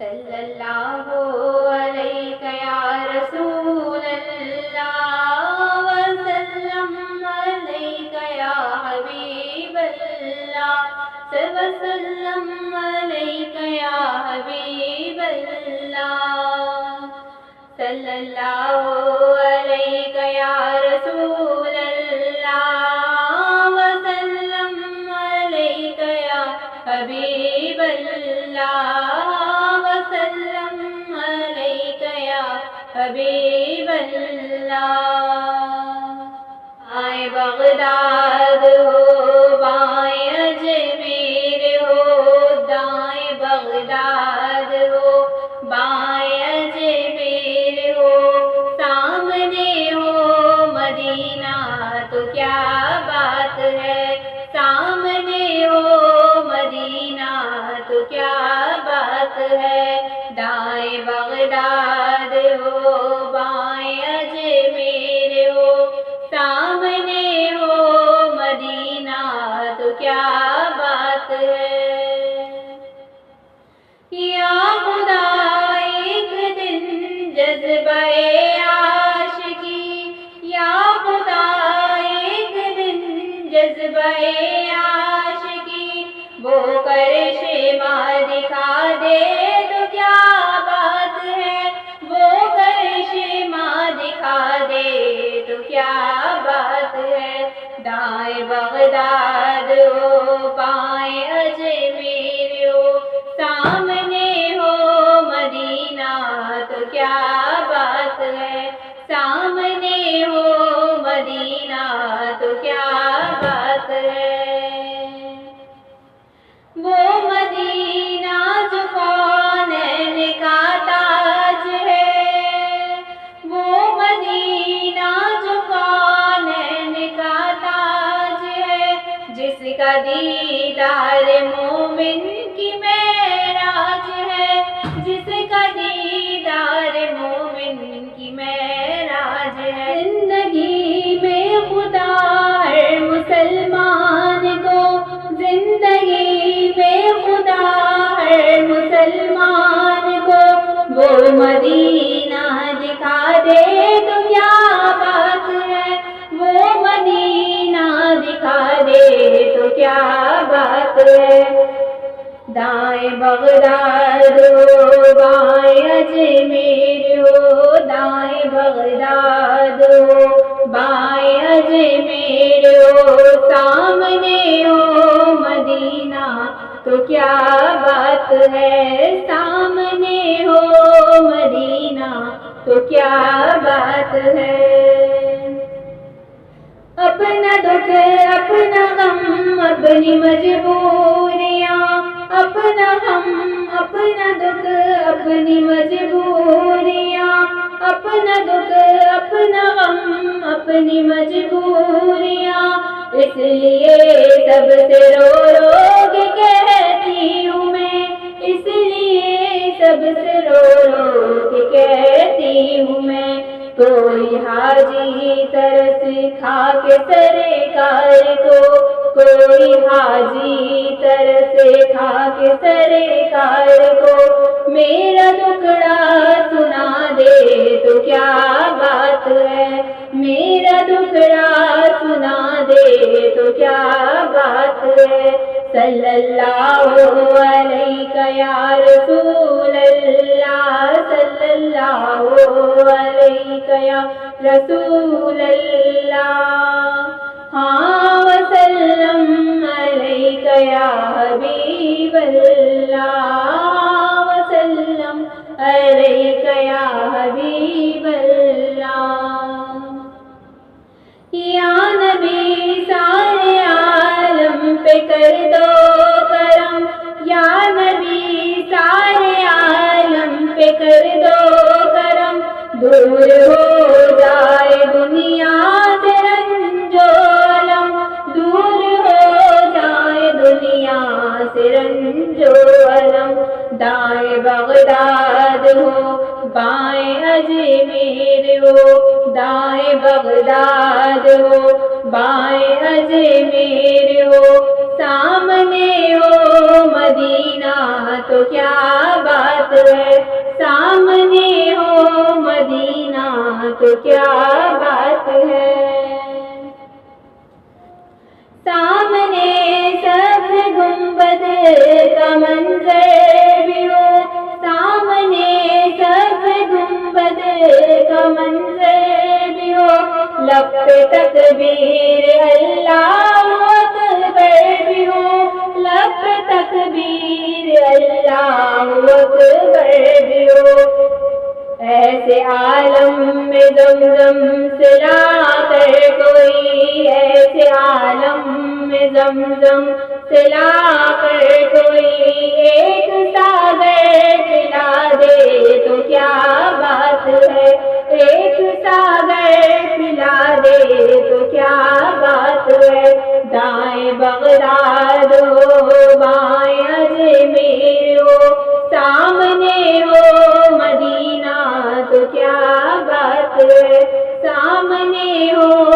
صلی اللہ علیہ یا رسول اللہ وسلم علیہ یا حبیب اللہ وسلم علیہ یا حبیب اللہ صلی اللہ علیہ یا رسول اللہ وسلم علیہ یا حبیب اللہ وسلم علیہ یا حبیب اللہ آئے بغداد ہو بائیں اجمیر ہو دائیں بغداد ہو بائیں اجمیر ہو سامنے ہو مدینہ تو کیا بات ہے سامنے ہو مدینہ تو کیا بات ہے دائیں بغداد ہو بائیں اجمیر ہو سامنے ہو مدینہ تو کیا بات ہے یا خدا ایک دن جذبہ عاشقی یا خدا ایک دن جذبہ عاشقی وہ کرش ماں دکھا دے تو کیا بات ہے وہ کرش ماں دکھا دے تو کیا بات ہے دائیں بغداد ہو بائیں اجمیر ہو سامنے ہو مدینہ تو کیا بات ہے سامنے ہو مدینہ تو کیا بات ہے وہ مدینہ جو کونین کا تاج ہے وہ مدینہ جو کونین کا تاج ہے جس کا دیدار مومن کی معراج ہے جس کا دیدار مومن کی معراج ہے زندگی میں خدا ہر مسلمان کو زندگی میں خدا ہر مسلمان کو وہ مدینہ دکھا دے تو کیا بات ہے وہ مدینہ دکھا دے تو کیا بات ہے دائیں بغداد ہو بائیں اجمیر ہو دائیں بغداد ہو بائیں اجمیر ہو سامنے ہو مدینہ تو کیا بات ہے سامنے ہو مدینہ تو کیا بات ہے اپنا دکھ اپنا غم اپنی مجبوریاں اپنا غم اپنا دکھ اپنی مجبوریاں اپنا دکھ اپنا غم اپنی مجبوریاں اس لیے سب سے رو رو کے کہتی ہوں میں اس لیے سب سے رو رو کے کہتی ہوں میں کوئی حاجی ترس کھا کے سرکار کو کوئی حاجی ترس کھا کے سرکار کو میرا دکھڑا سنا دے تو کیا بات ہے میرا دکھڑا سنا دے تو کیا بات ہے صلی اللہ علیہ یا رسول اللہ صلی اللہ علیہ یا رسول اللہ ہاں وسلم علیہ یا حبیب اللہ وسلم علیہ یا حبیب اللہ یا نبی سارے عالم پہ کر دو کرم یا نبی سارے عالم پہ کر دو کرم دور ہو جائے دنیا سے رنج و علم دور ہو جائے دنیا سے رنج و علم دائیں بغداد ہو بائیں اجمیر ہو دائیں بغداد ہو بائیں اجمیر ہو سامنے ہو مدینہ تو کیا بات بات ہے، سامنے ہو مدینہ تو کیا بات ہے۔ سامنے سبز گنبد کا منظر بھی ہو، سامنے سبز گنبد کا منظر بھی ہو، لب پہ تکبیر اللہ اکبر بھی ہو، لب پہ تکبیر اللہ اکبر بھی ہو۔ ایسے عالم میں زمزم سے لا کر کوئی، ایسے عالم میں زمزم سے لا کر کوئی ایک ساغر پلا دے تو کیا بات ہے، ایک ساغر پلا دے تو کیا بات ہے۔ دائیں بغداد ہو بائیں اجمیر ہو، سامنے ہو مدینہ تو کیا بات ہے، سامنے ہو